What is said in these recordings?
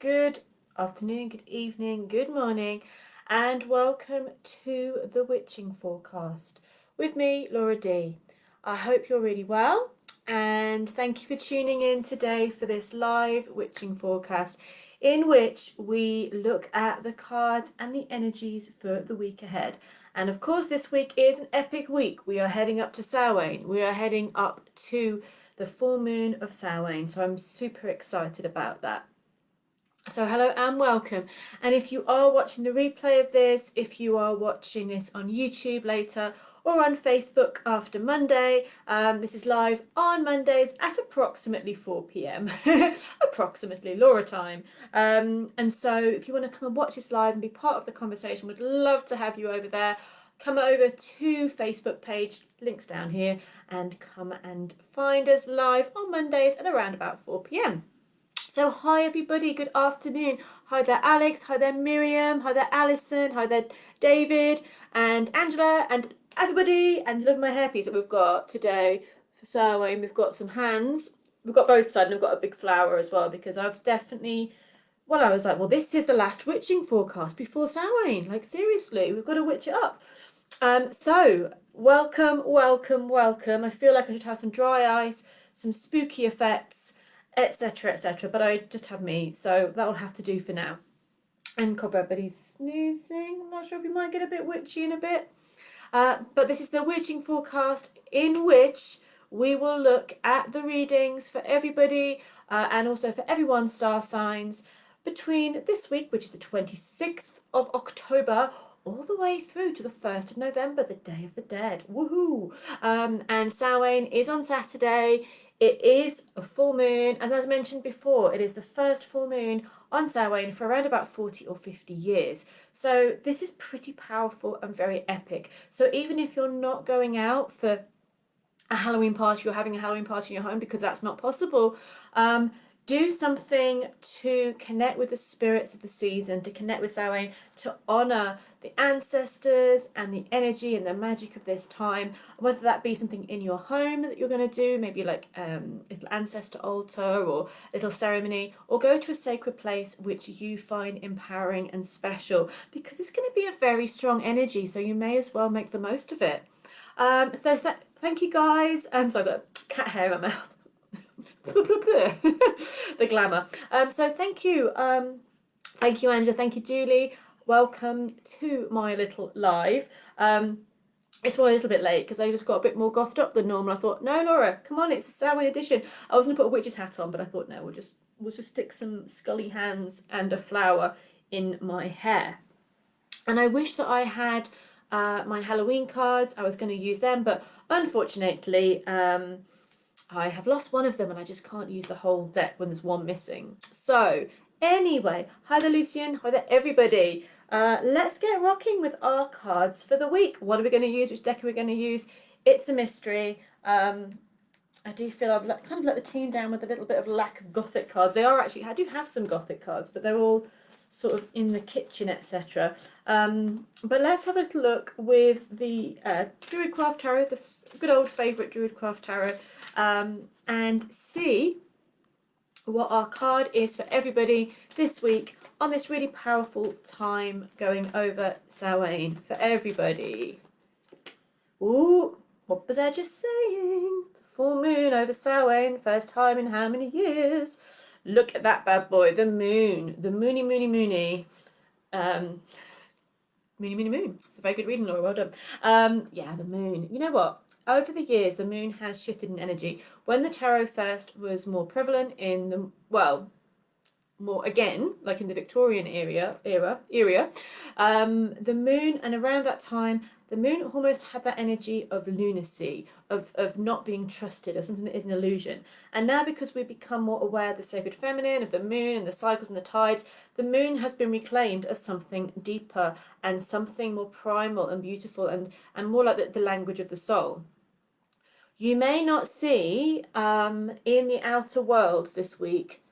Good afternoon, good evening, good morning, and welcome to the Witching Forecast with me, Laura D. I hope you're really well, and thank you for tuning in today for this live Witching Forecast in which we look at the cards and the energies for the week ahead. And of course, this week is an epic week. We are heading up to Samhain. We are heading up to the full moon of Samhain, so I'm super excited about that. So hello and welcome. And if you are watching the replay of this, if you are watching this on YouTube later or on Facebook after Monday, this is live on Mondays at approximately 4 p.m. approximately Laura time. And so if you want to come and watch this live and be part of the conversation, we'd love to have you over there. Come over to Facebook page, links down here, and come and find us live on Mondays at around about 4 p.m. So hi everybody, good afternoon. Hi there Alex, hi there Miriam, hi there Alison, hi there David and Angela and everybody. And look at my hairpiece that we've got today for Samhain. We've got some hands, we've got both sides, and we've got a big flower as well, because I've definitely, well, I was like, well, this is the last witching forecast before Samhain. Like seriously, we've got to witch it up. So welcome. I feel like I should have some dry ice, some spooky effects, etc., but I just have me, so that'll have to do for now. And Cobweb, but he's snoozing. I'm not sure if he might get a bit witchy in a bit. But this is the witching forecast in which we will look at the readings for everybody and also for everyone's star signs between this week, which is the 26th of October, all the way through to the 1st of November, the Day of the Dead. Woohoo! And Samhain is on Saturday. It is a full moon. As I mentioned before, it is the first full moon on Samhain for around about 40 or 50 years. So this is pretty powerful and very epic. So even if you're not going out for a Halloween party or having a Halloween party in your home, because that's not possible, do something to connect with the spirits of the season, to connect with Samhain, to honor the ancestors and the energy and the magic of this time, whether that be something in your home that you're going to do, maybe like little ancestor altar or little ceremony, or go to a sacred place which you find empowering and special, because it's going to be a very strong energy, so you may as well make the most of it. Thank you guys. So I've got cat hair in my mouth. The glamour. So thank you Angela, thank you Julie, welcome to my little live. It's a little bit late because I just got a bit more gothed up than normal. I thought, no Laura, come on, it's a Samhain edition. I was gonna put a witch's hat on, but I thought no, we'll just stick some scully hands and a flower in my hair. And I wish that I had my Halloween cards. I was going to use them, but unfortunately I have lost one of them and I just can't use the whole deck when there's one missing. So anyway, hi there Lucian, hi there everybody. Let's get rocking with our cards for the week. What are we going to use? Which deck are we going to use? It's a mystery. I do feel I've kind of let the team down with a little bit of lack of gothic cards. They are actually, I do have some gothic cards, but they're all sort of in the kitchen, etc. But let's have a little look with the Druidcraft Tarot, the good old favourite Druidcraft Tarot, and see what our card is for everybody this week on this really powerful time going over Samhain for everybody. Ooh, what was I just saying? Full moon over Samhain, first time in how many years? Look at that bad boy, the moon, the moony. Moony. It's a very good reading, Laura, well done. Yeah, the moon. You know what? Over the years, the moon has shifted in energy. When the tarot first was more prevalent in the, well, more again, like in the Victorian era, the moon, and around that time, the moon almost had that energy of lunacy, of not being trusted, of something that is an illusion. And now, because we've become more aware of the sacred feminine, of the moon and the cycles and the tides, the moon has been reclaimed as something deeper and something more primal and beautiful and more like the language of the soul. You may not see in the outer world this week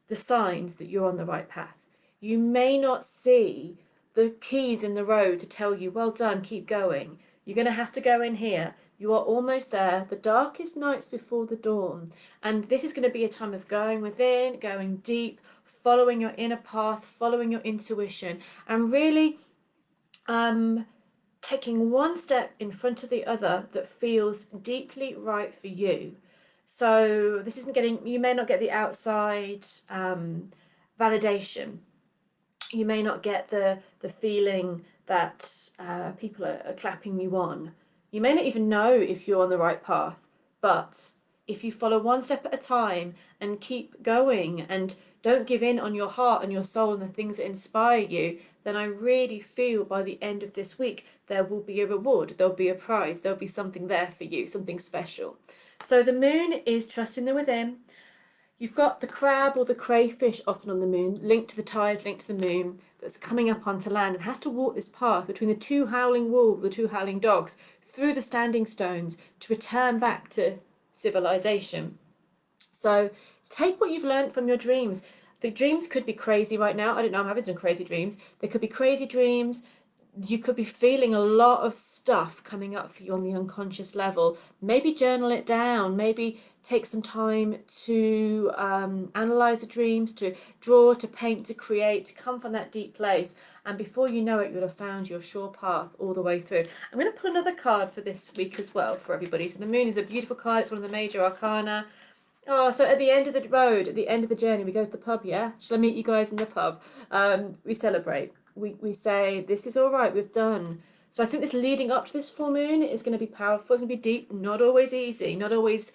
the signs that you're on the right path. You may not see the keys in the road to tell you, well done, keep going. You're going to have to go in here. You are almost there. The darkest nights before the dawn. And this is going to be a time of going within, going deep, following your inner path, following your intuition, and really taking one step in front of the other that feels deeply right for you. So this isn't getting, you may not get the outside validation. You may not get the feeling that people are clapping you on. You may not even know if you're on the right path, but if you follow one step at a time and keep going and don't give in on your heart and your soul and the things that inspire you, then I really feel by the end of this week there will be a reward, there'll be a prize, there'll be something there for you, something special. So the moon is trusting the within. You've got the crab or the crayfish often on the moon, linked to the tides, linked to the moon, that's coming up onto land and has to walk this path between the two howling wolves, the two howling dogs, through the standing stones to return back to civilization. So take what you've learned from your dreams. The dreams could be crazy right now. I don't know, I'm having some crazy dreams. They could be crazy dreams. You could be feeling a lot of stuff coming up for you on the unconscious level. Maybe journal it down. Maybe take some time to analyze the dreams, to draw, to paint, to create, to come from that deep place. And before you know it, you'll have found your sure path all the way through. I'm going to pull another card for this week as well for everybody. So the moon is a beautiful card. It's one of the major arcana. Oh, so at the end of the road, at the end of the journey, we go to the pub, yeah? Shall I meet you guys in the pub? We celebrate. We say, this is all right, we've done. So I think this leading up to this full moon is going to be powerful. It's going to be deep, not always easy, not always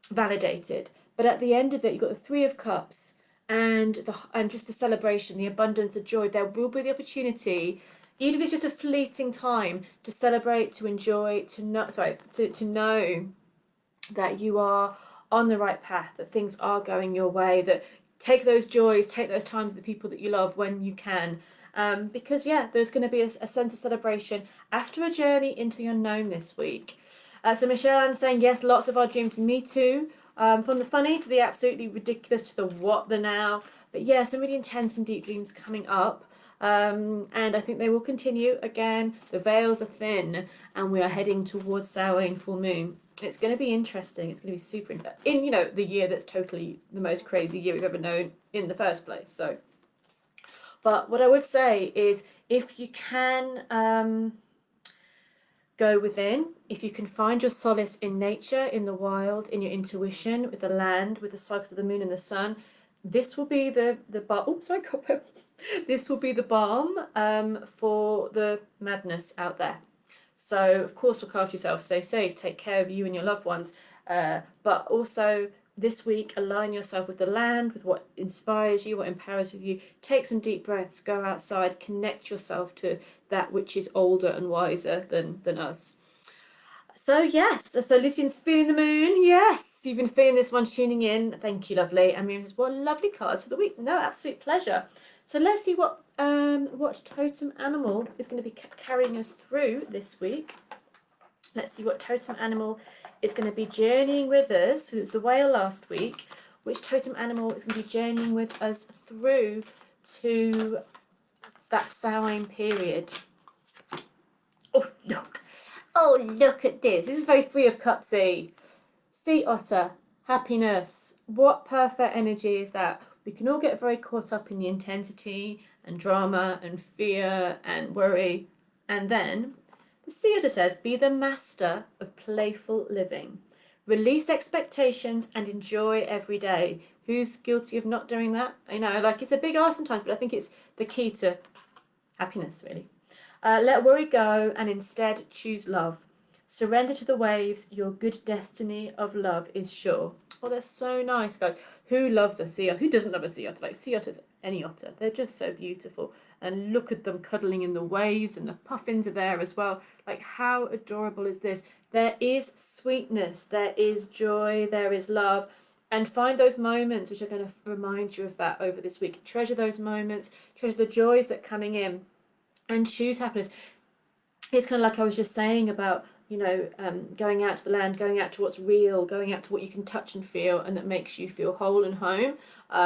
validated. But at the end of it, you've got the Three of Cups and just the celebration, the abundance, the joy. There will be the opportunity, even if it's just a fleeting time, to celebrate, to enjoy, to know that you are on the right path, that things are going your way, that take those joys, take those times with the people that you love when you can. Because yeah, there's going to be a sense of celebration after a journey into the unknown this week. So Michelle Ann's saying, yes, lots of our dreams, me too. From the funny to the absolutely ridiculous to the what, the now. But yeah, some really intense and deep dreams coming up. And I think they will continue. Again, the veils are thin and we are heading towards Samhain full moon. It's going to be interesting. It's going to be super in the year that's totally the most crazy year we've ever known in the first place. So, but what I would say is, if you can go within, if you can find your solace in nature, in the wild, in your intuition, with the land, with the cycles of the moon and the sun, this will be the balm. Oh, sorry, copper. This will be the balm for the madness out there. So, of course, look after yourself, stay safe, take care of you and your loved ones. But also, this week, align yourself with the land, with what inspires you, what empowers you. Take some deep breaths, go outside, connect yourself to that which is older and wiser than us. So, yes, so Lucian's feeling the moon. Yes, you've been feeling this one, tuning in. Thank you, lovely. And Miriam says, what lovely cards for the week. No, absolute pleasure. So let's see what Totem Animal is going to be carrying us through this week. Let's see what Totem Animal is going to be journeying with us. So it was the whale last week. Which Totem Animal is going to be journeying with us through to that Samhain period? Oh, look. Oh, look at this. This is very Three of Cupsy. Sea otter, happiness. What perfect energy is that? We can all get very caught up in the intensity and drama and fear and worry. And then the sea otter says, be the master of playful living. Release expectations and enjoy every day. Who's guilty of not doing that? I know, like, it's a big ask sometimes, but I think it's the key to happiness, really. Let worry go and instead choose love. Surrender to the waves. Your good destiny of love is sure. Oh, they're so nice, guys. Who loves a sea otter? Who doesn't love a sea otter? Like, sea otters, any otter. They're just so beautiful. And look at them cuddling in the waves, and the puffins are there as well. Like, how adorable is this? There is sweetness, there is joy, there is love. And find those moments which are going to remind you of that over this week. Treasure those moments, treasure the joys that are coming in, and choose happiness. It's kind of like I was just saying about, going out to the land, going out to what's real, going out to what you can touch and feel, and that makes you feel whole and home.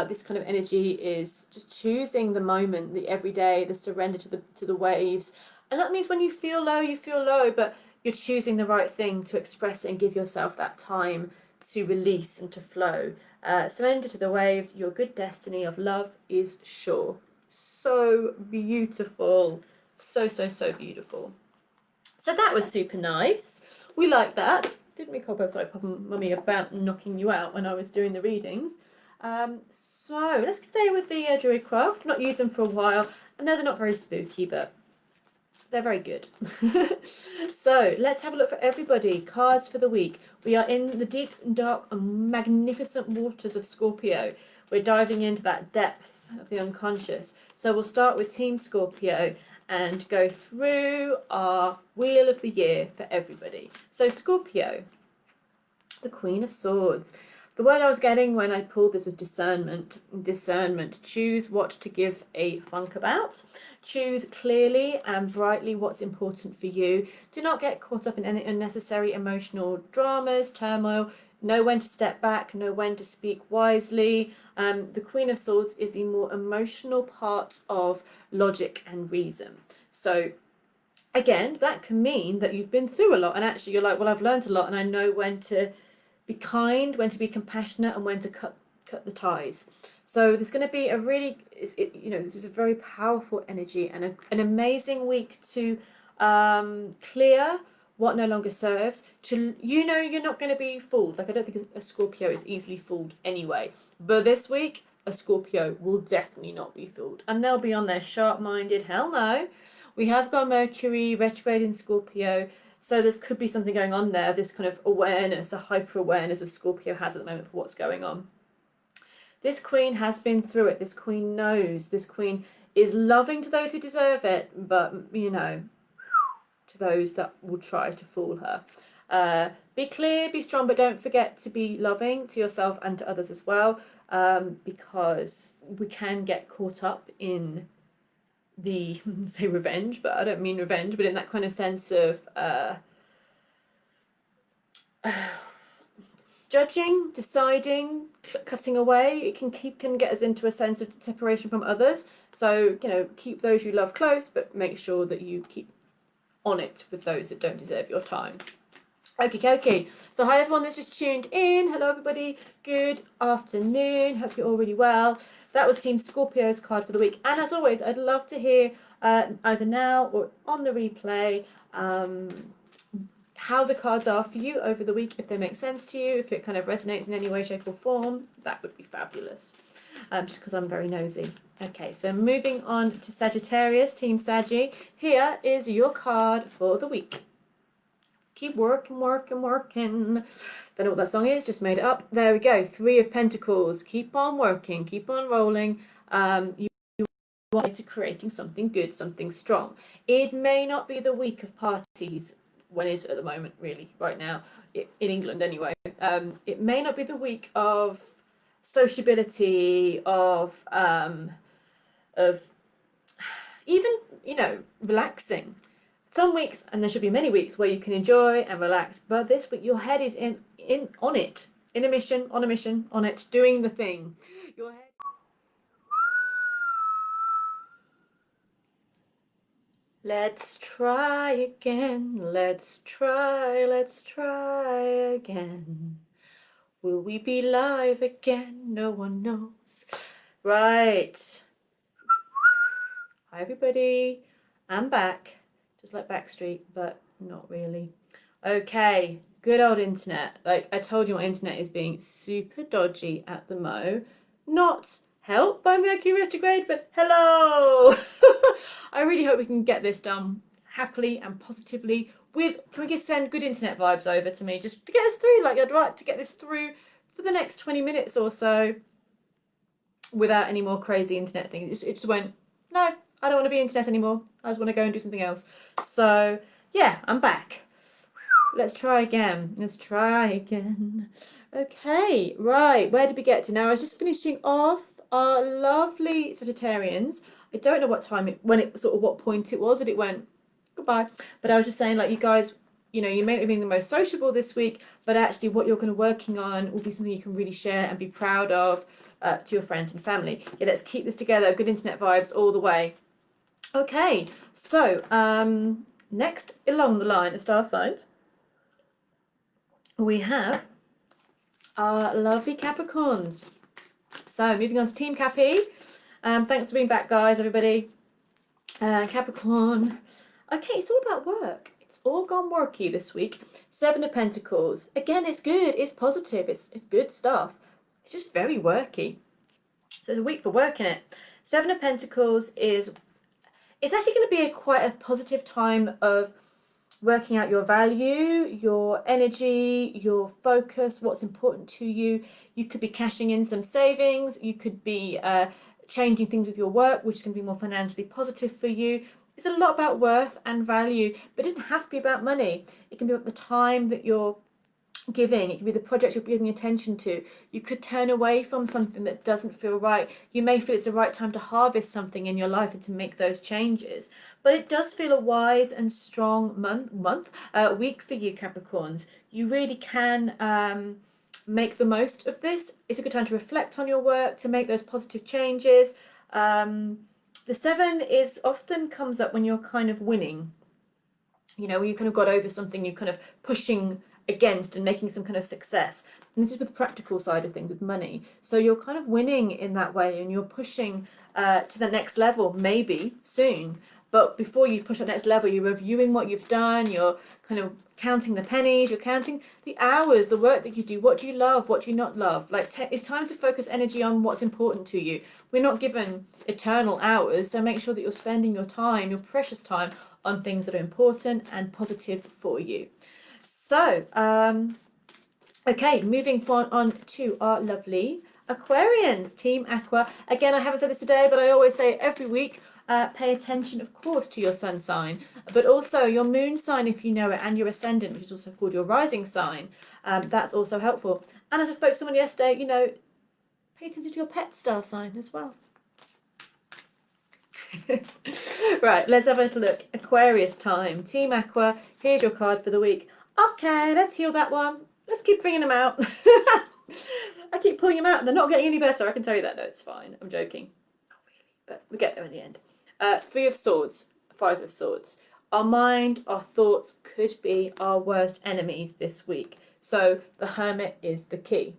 This kind of energy is just choosing the moment, the everyday, the surrender to the waves. And that means when you feel low, you feel low, but you're choosing the right thing to express it and give yourself that time to release and to flow. Surrender to the waves. Your good destiny of love is sure. So beautiful. So, so, so beautiful. So that was super nice. We like that. Didn't we, Cobbo? Sorry, Papa and Mummy about knocking you out when I was doing the readings. So let's stay with the Druidcraft. Not used them for a while. I know they're not very spooky, but they're very good. So let's have a look for everybody. Cards for the week. We are in the deep and dark and magnificent waters of Scorpio. We're diving into that depth of the unconscious. So we'll start with Team Scorpio and go through our Wheel of the Year for everybody. So Scorpio, the Queen of Swords. The word I was getting when I pulled this was discernment. Discernment. Choose what to give a funk about. Choose clearly and brightly what's important for you. Do not get caught up in any unnecessary emotional dramas, turmoil. Know when to step back, know when to speak wisely. The Queen of Swords is the more emotional part of logic and reason. So again, that can mean that you've been through a lot and actually you're like, well, I've learned a lot and I know when to be kind, when to be compassionate, and when to cut the ties. So there's going to be a really, this is a very powerful energy and an amazing week to clear what no longer serves. You're not going to be fooled. Like, I don't think a Scorpio is easily fooled anyway. But this week, a Scorpio will definitely not be fooled. And they'll be on their sharp-minded, hell no. We have got Mercury retrograde in Scorpio. So there could be something going on there, this kind of awareness, a hyper-awareness of Scorpio has at the moment for what's going on. This queen has been through it. This queen knows. This queen is loving to those who deserve it, but, to those that will try to fool her. Be clear, be strong, but don't forget to be loving to yourself and to others as well, because we can get caught up in the say revenge, but I don't mean revenge, but in that kind of sense of judging, deciding, cutting away. It can get us into a sense of separation from others. So keep those you love close, but make sure that you keep on it with those that don't deserve your time. Okay. So hi everyone that's just tuned in. Hello everybody. Good afternoon. Hope you're all really well. That was Team Scorpio's card for the week. And as always, I'd love to hear either now or on the replay how the cards are for you over the week, if they make sense to you, if it kind of resonates in any way, shape or form. That would be fabulous. Just because I'm very nosy. Okay, so moving on to Sagittarius, Team Saggy. Here is your card for the week. Keep working. Don't know what that song is, just made it up. There we go. 3 of Pentacles. Keep on working, keep on rolling. You want to creating something good, something strong. It may not be the week of parties, when is it at the moment, really, right now, in England anyway. It may not be the week of sociability, of even, relaxing. Some weeks, and there should be many weeks, where you can enjoy and relax, but this week your head is on it, on a mission, on it, doing the thing. Your head. Let's try again, let's try again. Will we be live again? No one knows. Right. Hi everybody, I'm back. Just like Backstreet, but not really. Okay, good old internet. Like I told you, my internet is being super dodgy at the mo. Not helped by Mercury retrograde, but hello! I really hope we can get this done happily and positively can we just send good internet vibes over to me just to get us through? Like I'd like to get this through for the next 20 minutes or so without any more crazy internet things. It just went, no, I don't want to be internet anymore. I just want to go and do something else. So yeah, I'm back. Let's try again. Okay, right. Where did we get to now? I was just finishing off our lovely Sagittarians. I don't know what time what point it was that it went goodbye. But I was just saying, like, you guys, you may not be the most sociable this week, but actually what you're going to be working on will be something you can really share and be proud of to your friends and family. Yeah, let's keep this together. Good internet vibes all the way. Okay, so next along the line of star signs, we have our lovely Capricorns. So moving on to Team Cappy. Thanks for being back, guys, everybody. Capricorn. Okay, it's all about work. It's all gone worky this week. 7 of Pentacles. Again, it's good. It's positive. It's good stuff. It's just very worky. So it's a week for work in it. 7 of Pentacles is... It's actually going to be quite a positive time of working out your value, your energy, your focus, what's important to you. You could be cashing in some savings. You could be changing things with your work, which is going to be more financially positive for you. It's a lot about worth and value, but it doesn't have to be about money. It can be about the time that you're giving. It can be the projects you're giving attention to. You could turn away from something that doesn't feel right. You may feel it's the right time to harvest something in your life and to make those changes. But it does feel a wise and strong week for you, Capricorns. You really can make the most of this. It's a good time to reflect on your work, to make those positive changes. The 7 is often comes up when you're kind of winning. You know, when you kind of got over something, you're kind of pushing against and making some kind of success. And this is with the practical side of things, with money. So you're kind of winning in that way, and you're pushing to the next level, maybe soon. But before you push that next level, you're reviewing what you've done. You're kind of counting the pennies. You're counting the hours, the work that you do. What do you love? What do you not love? Like, it's time to focus energy on what's important to you. We're not given eternal hours, so make sure that you're spending your time, your precious time, on things that are important and positive for you. So, okay, moving on to our lovely Aquarians, Team Aqua. Again, I haven't said this today, but I always say it every week. Pay attention, of course, to your sun sign, but also your moon sign, if you know it, and your ascendant, which is also called your rising sign. That's also helpful. And as I spoke to someone yesterday, you know, pay attention to your pet star sign as well. Right, let's have a little look. Aquarius time. Team Aqua, here's your card for the week. Okay, let's heal that one. Let's keep bringing them out. I keep pulling them out and they're not getting any better. I can tell you that. No, it's fine. I'm joking. Not really, but we get there in the end. 3 of Swords, 5 of Swords. Our mind, our thoughts could be our worst enemies this week. So the Hermit is the key.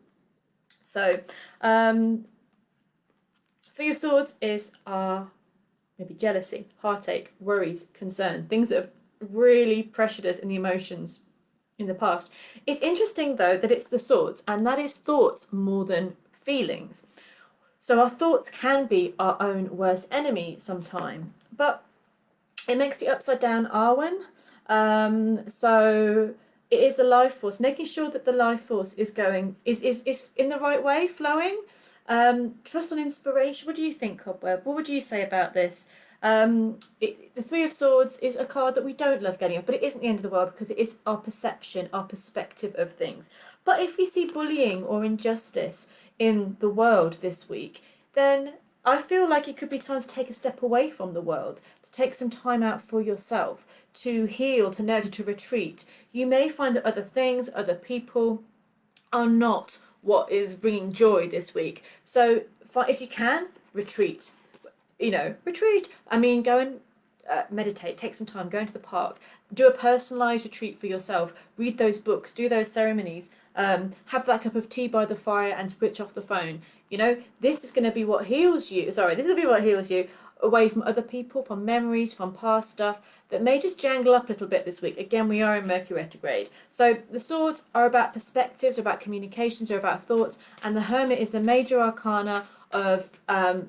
So 3 of Swords is our maybe jealousy, heartache, worries, concern, things that have really pressured us in the emotions in the past. It's interesting though that it's the Swords, and that is thoughts more than feelings. So our thoughts can be our own worst enemy sometime, but it makes the upside down Arwen. So it is the life force, making sure that the life force is going is in the right way, flowing. Trust on inspiration. What do you think, Cobweb? What would you say about this? The 3 of Swords is a card that we don't love getting up, but it isn't the end of the world because it is our perception, our perspective of things. But if we see bullying or injustice in the world this week, then I feel like it could be time to take a step away from the world, to take some time out for yourself, to heal, to nurture, to retreat. You may find that other things, other people are not what is bringing joy this week. So if you can, retreat. You know, retreat. I mean, go and meditate, take some time, go into the park, do a personalized retreat for yourself, read those books, do those ceremonies, have that cup of tea by the fire and switch off the phone. You know, this is going to be what heals you. This will be what heals you away from other people, from memories, from past stuff that may just jangle up a little bit this week. Again, we are in Mercury retrograde. So the Swords are about perspectives, are about communications, are about thoughts, and the Hermit is the major arcana of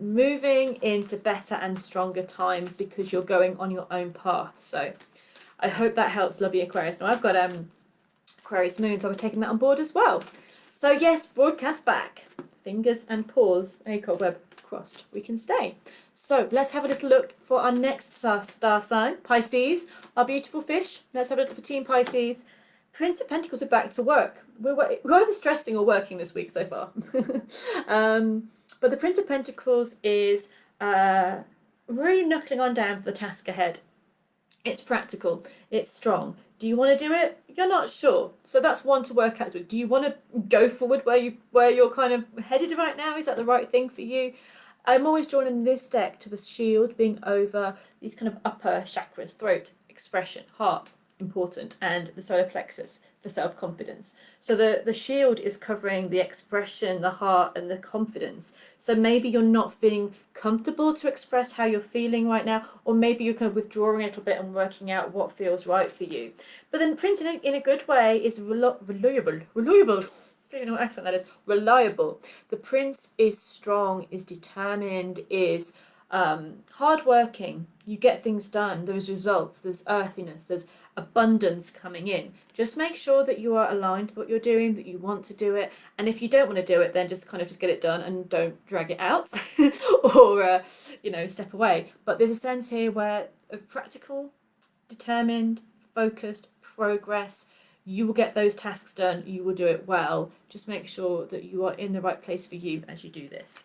moving into better and stronger times because you're going on your own path. So I hope that helps, lovely Aquarius. Now I've got Aquarius moon, so I'm taking that on board as well. So yes, broadcast back. Fingers and paws, web crossed, we can stay. So let's have a little look for our next star sign, Pisces, our beautiful fish. Let's have a look for Team Pisces. Prince of Pentacles are back to work. We're either stressing or working this week so far. But the Prince of Pentacles is really knuckling on down for the task ahead. It's practical. It's strong. Do you want to do it? You're not sure. So that's one to work out this week. Do you want to go forward where you're kind of headed right now? Is that the right thing for you? I'm always drawn in this deck to the shield being over these kind of upper chakras, throat, expression, heart, important, and the solar plexus for self-confidence. So the shield is covering the expression, the heart, and the confidence. So maybe you're not feeling comfortable to express how you're feeling right now, or maybe you're kind of withdrawing a little bit and working out what feels right for you. But then Prince in a good way is reliable. I don't know what accent that is. Reliable. The Prince is strong, is determined, is hardworking. You get things done. There's results. There's earthiness. There's abundance coming in. Just make sure that you are aligned with what you're doing, that you want to do it, and if you don't want to do it, then just get it done and don't drag it out or step away. But there's a sense here where of practical, determined, focused progress. You will get those tasks done. You will do it well. Just make sure that you are in the right place for you as you do this.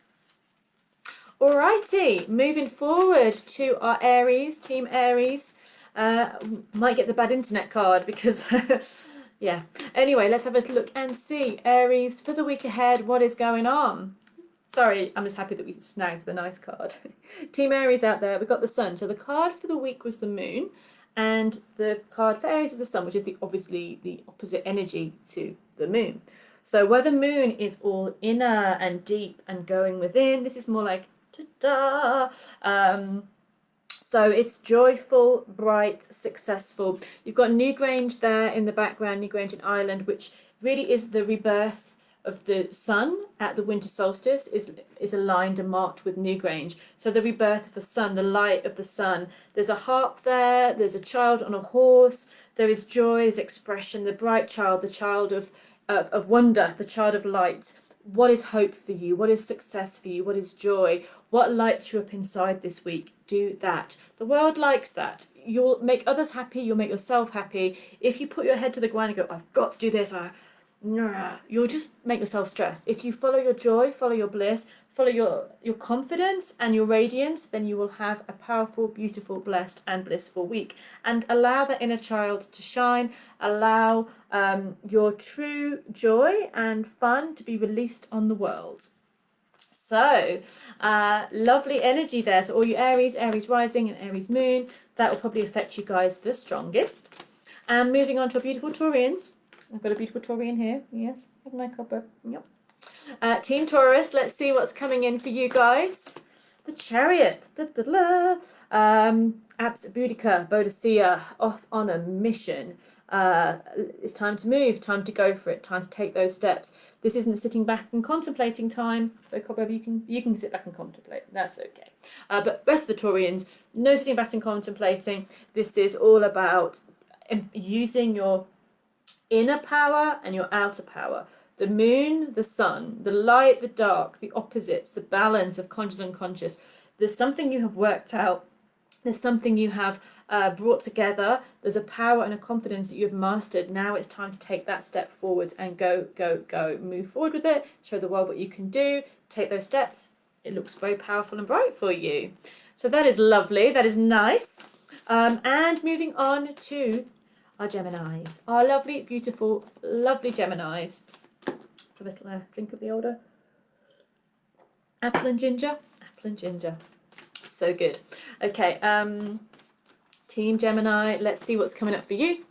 Alrighty, moving forward to our Aries, Team Aries. Might get the bad internet card because, yeah. Anyway, let's have a look and see. Aries, for the week ahead, what is going on? Sorry, I'm just happy that we snagged the nice card. Team Aries out there, we've got the Sun. So the card for the week was the Moon, and the card for Aries is the Sun, which is obviously the opposite energy to the Moon. So where the Moon is all inner and deep and going within, this is more like ta-da! So it's joyful, bright, successful. You've got Newgrange there in the background, Newgrange in Ireland, which really is the rebirth of the sun at the winter solstice is aligned and marked with Newgrange. So the rebirth of the sun, the light of the sun. There's a harp there, there's a child on a horse, there is joy, there's expression, the bright child, the child of wonder, the child of light. What is hope for you? What is success for you? What is joy? What lights you up inside this week? Do that. The world likes that. You'll make others happy. You'll make yourself happy. If you put your head to the ground and go, I've got to do this, you'll just make yourself stressed. If you follow your joy, follow your bliss, follow your confidence and your radiance, then you will have a powerful, beautiful, blessed and blissful week. And allow that inner child to shine. Allow your true joy and fun to be released on the world. So lovely energy there. So all you Aries, Aries rising and Aries moon, that will probably affect you guys the strongest. And moving on to our beautiful Taurians. I've got a beautiful Taurian here. Yes, have my copper. Yep. Team Taurus, let's see what's coming in for you guys. The Chariot. Abs Boudica, Bodicea, off on a mission. It's time to move, time to go for it, time to take those steps. This isn't sitting back and contemplating time. So Cobweb, you can sit back and contemplate. That's okay. But rest of the Taurians, no sitting back and contemplating. This is all about using your inner power and your outer power. The moon, the sun, the light, the dark, the opposites, the balance of conscious and unconscious. There's something you have worked out. There's something you have brought together. There's a power and a confidence that you've mastered. Now it's time to take that step forwards and go. Move forward with it. Show the world what you can do. Take those steps. It looks very powerful and bright for you. So that is lovely. That is nice. And moving on to our Geminis. Our lovely, beautiful, lovely Geminis. It's a little drink of the older apple and ginger. Apple and ginger. So good. Okay, Team Gemini, let's see what's coming up for you.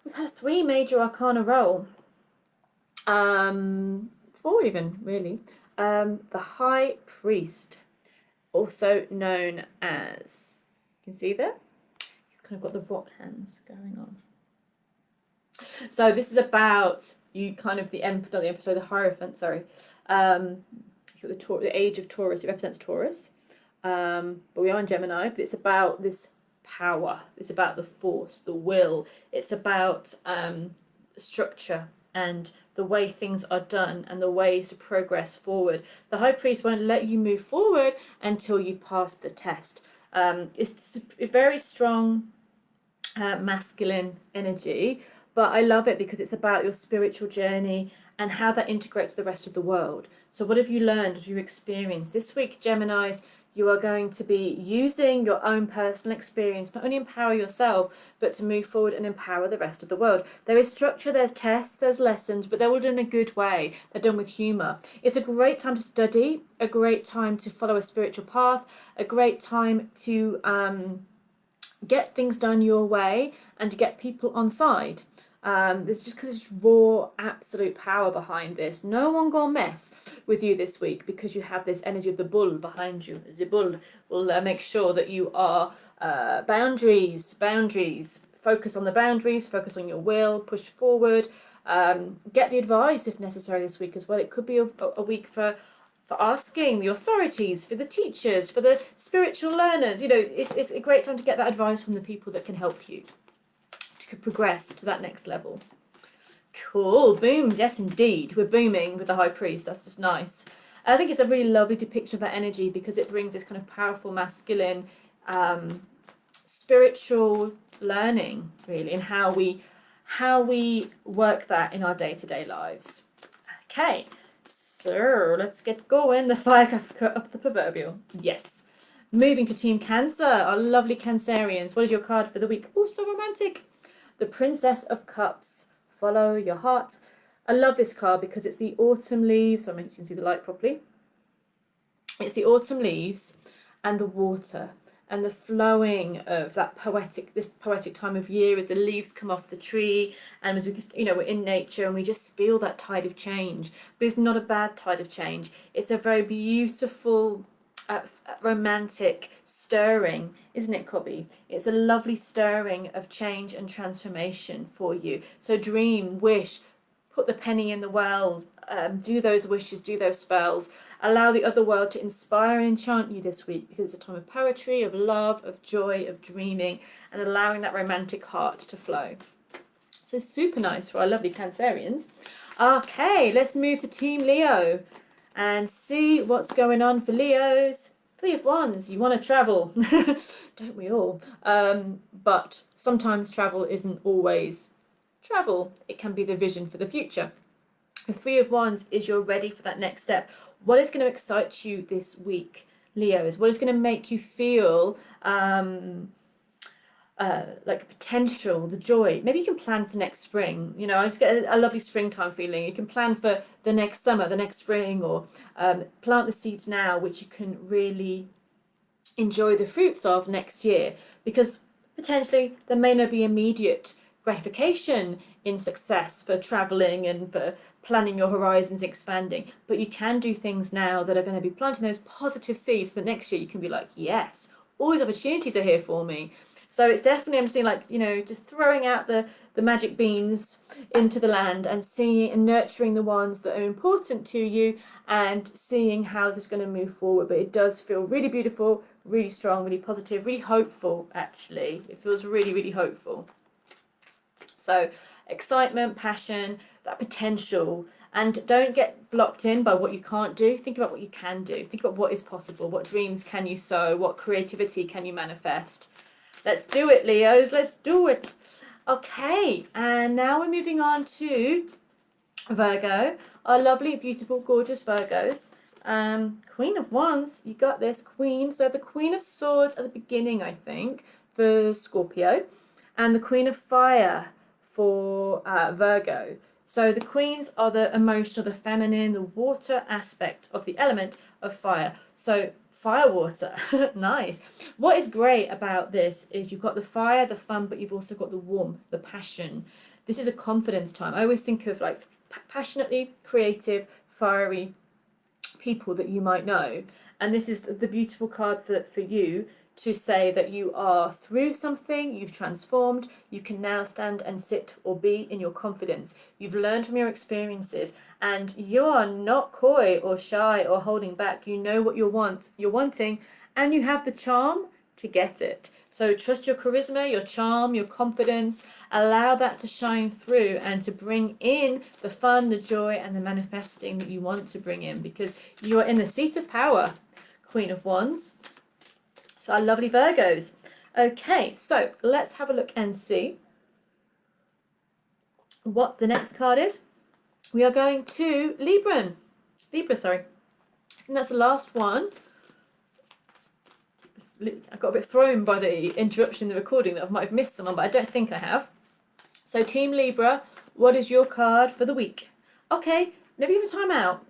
We've had 3 major arcana roll. 4 even, really. The High Priest, also known as, you can see there? He's kind of got the rock hands going on. So this is about you kind of the Hierophant, sorry. You've got the age of Taurus, it represents Taurus. But we are in Gemini, but it's about this power. It's about the force, the will. It's about structure and the way things are done and the ways to progress forward. The High Priest won't let you move forward until you've passed the test. It's a very strong masculine energy, but I love it because it's about your spiritual journey and how that integrates the rest of the world. So what have you learned? What have you experienced? This week, Geminis, you are going to be using your own personal experience, not only empower yourself, but to move forward and empower the rest of the world. There is structure, there's tests, there's lessons, but they're all done in a good way. They're done with humour. It's a great time to study, a great time to follow a spiritual path, a great time to get things done your way and to get people on side. There's just because it's raw, absolute power behind this. No one gonna mess with you this week because you have this energy of the bull behind you. The bull will make sure that you are boundaries. Focus on the boundaries, focus on your will, push forward. Get the advice if necessary this week as well. It could be a week for asking the authorities, for the teachers, for the spiritual learners. You know, it's a great time to get that advice from the people that can help you to progress to that next level. Cool. Boom. Yes, indeed. We're booming with the High Priest. That's just nice. I think it's a really lovely depiction of that energy because it brings this kind of powerful masculine spiritual learning, really, and how we work that in our day-to-day lives. Okay, so let's get going. The firecracker up the proverbial. Yes. Moving to Team Cancer, our lovely Cancerians. What is your card for the week? Oh, so romantic. The Princess of Cups. Follow your heart. I love this card because it's the autumn leaves. I mean, you can see the light properly. It's the autumn leaves and the water and the flowing of that this poetic time of year as the leaves come off the tree, and as we just, we're in nature and we just feel that tide of change. But it's not a bad tide of change. It's a very beautiful, romantic stirring, isn't it, Cobby? It's a lovely stirring of change and transformation for you. So dream, wish, put the penny in the well, do those wishes, do those spells. Allow the other world to inspire and enchant you this week because it's a time of poetry, of love, of joy, of dreaming, and allowing that romantic heart to flow. So super nice for our lovely Cancerians. Okay, let's move to Team Leo and see what's going on for Leos. 3 of Wands, you want to travel. Don't we all? But sometimes travel isn't always travel. It can be the vision for the future. The 3 of Wands is you're ready for that next step. What is going to excite you this week, Leos? What is going to make you feel like potential, the joy? Maybe you can plan for next spring. I just get a lovely springtime feeling. You can plan for the next summer, the next spring, or plant the seeds now, which you can really enjoy the fruits of next year, because potentially there may not be immediate gratification in success for traveling and for planning your horizons, expanding, but you can do things now that are going to be planting those positive seeds so that next year you can be like, yes, all these opportunities are here for me. So it's definitely, I'm seeing, like, just throwing out the magic beans into the land and seeing and nurturing the ones that are important to you and seeing how this is going to move forward. But it does feel really beautiful, really strong, really positive, really hopeful, actually. It feels really, really hopeful. So excitement, passion, that potential, and don't get blocked in by what you can't do. Think about what you can do. Think about what is possible. What dreams can you sow? What creativity can you manifest? Let's do it, Leos. Let's do it. Okay, and now we're moving on to Virgo. Our lovely, beautiful, gorgeous Virgos. Queen of Wands, you got this, Queen. So the Queen of Swords at the beginning, I think, for Scorpio, and the Queen of Fire for Virgo. So the queens are the emotional, the feminine, the water aspect of the element of fire. So fire, water. Nice. What is great about this is you've got the fire, the fun, but you've also got the warmth, the passion. This is a confidence time. I always think of like passionately creative, fiery people that you might know. And this is the beautiful card for you to say that you are through something, you've transformed, you can now stand and sit or be in your confidence. You've learned from your experiences and you are not coy or shy or holding back. You know what you're wanting, and you have the charm to get it. So trust your charisma, your charm, your confidence. Allow that to shine through and to bring in the fun, the joy, and the manifesting that you want to bring in, because you are in the seat of power, Queen of Wands. So our lovely Virgos. Okay, so let's have a look and see what the next card is. We are going to Libra, sorry. I think that's the last one. I got a bit thrown by the interruption in the recording that I might have missed someone, but I don't think I have. So Team Libra, what is your card for the week? Okay, maybe even time out.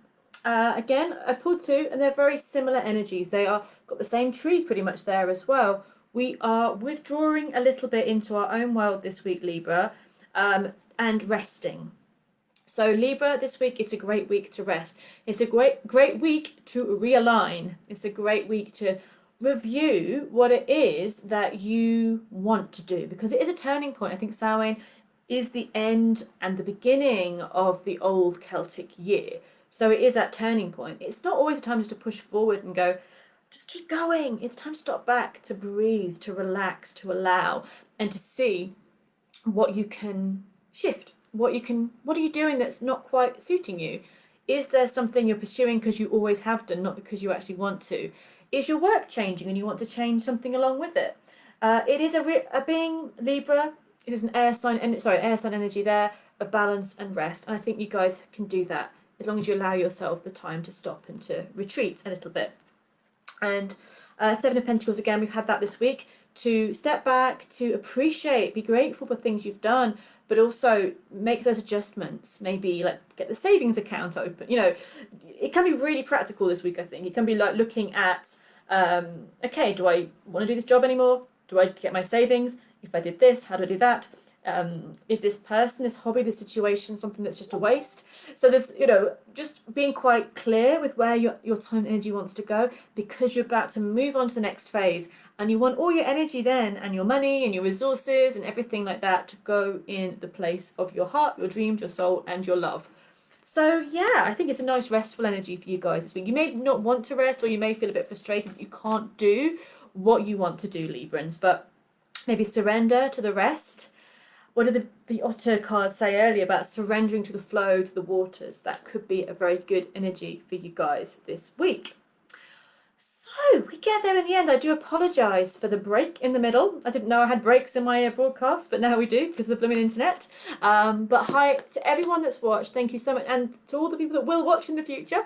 Again, I pulled 2 and they're very similar energies. They are got the same tree pretty much there as well. we are withdrawing a little bit into our own world this week, Libra, and resting. So Libra, this week, it's a great week to rest. It's a great week to realign. It's a great week to review what it is that you want to do, because it is a turning point. I think Samhain is the end and the beginning of the old Celtic year. So it is that turning point. It's not always a time just to push forward and go, just keep going. It's time to stop back, to breathe, to relax, to allow, and to see what you can shift. What are you doing that's not quite suiting you? Is there something you're pursuing because you always have done, not because you actually want to? Is your work changing and you want to change something along with it? It is a being Libra. It is an air sign energy there of balance and rest. And I think you guys can do that as long as you allow yourself the time to stop and to retreat a little bit. And Seven of Pentacles, again, we've had that this week, to step back, to appreciate, be grateful for things you've done, but also make those adjustments. Maybe like get the savings account open. You know, it can be really practical this week, I think. It can be like looking at, okay, do I want to do this job anymore? Do I get my savings? If I did this, how do I do that? Is this person, this hobby, this situation something that's just a waste? So there's, you know, just being quite clear with where your time and energy wants to go, because you're about to move on to the next phase, and you want all your energy then, and your money and your resources and everything like that, to go in the place of your heart, your dreams, your soul, and your love. So yeah, I think it's a nice restful energy for you guys this week. You may not want to rest, or you may feel a bit frustrated that you can't do what you want to do, Librans, but maybe surrender to the rest. What did the Otter card say earlier about surrendering to the flow, to the waters? That could be a very good energy for you guys this week. So we get there in the end. I do apologise for the break in the middle. I didn't know I had breaks in my broadcast, but now we do because of the blooming internet. But hi to everyone that's watched. Thank you so much. And to all the people that will watch in the future.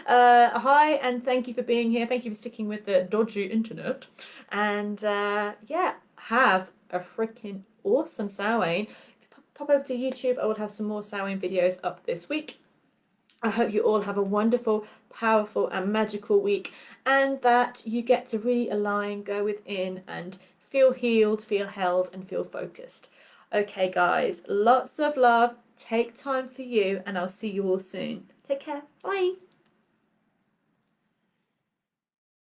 Hi, and thank you for being here. Thank you for sticking with the dodgy internet. And yeah, have a freaking awesome Samhain. If you pop over to YouTube, I will have some more Samhain videos up this week. I hope you all have a wonderful, powerful and magical week, and that you get to really align, go within and feel healed, feel held and feel focused. Okay guys, lots of love, take time for you, and I'll see you all soon. Take care, bye.